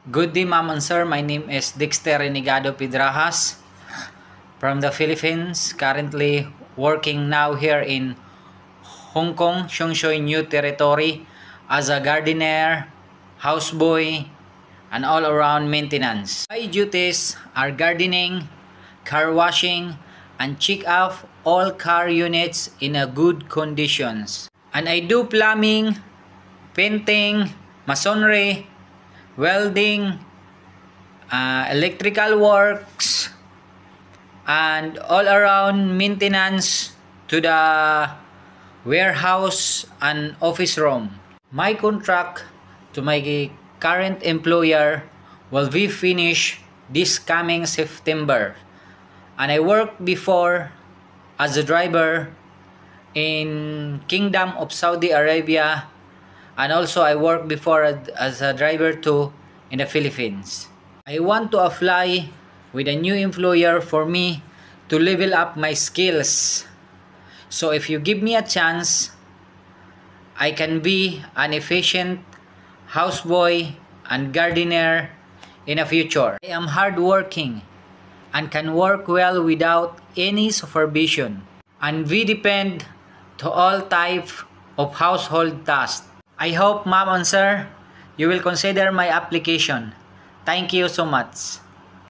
Good day, ma'am and sir. My name is Dexter Renegado Pedrajas from the Philippines. Currently working now here in Hong Kong, Shungshui New Territory as a gardener, houseboy, and all-around maintenance. My duties are gardening, car washing, and check off all car units in a good conditions. And I do plumbing, painting, masonry, welding, electrical works, and all around maintenance to the warehouse and office room. My contract to my current employer will be finished this coming September, and I worked before as a driver in Kingdom of Saudi Arabia, and also I worked before as a driver too in the Philippines. I want to apply with a new employer for me to level up my skills. So if you give me a chance, I can be an efficient houseboy and gardener in the future. I am hardworking and can work well without any supervision, and we depend to all types of household tasks. I hope, ma'am and sir, you will consider my application. Thank you so much.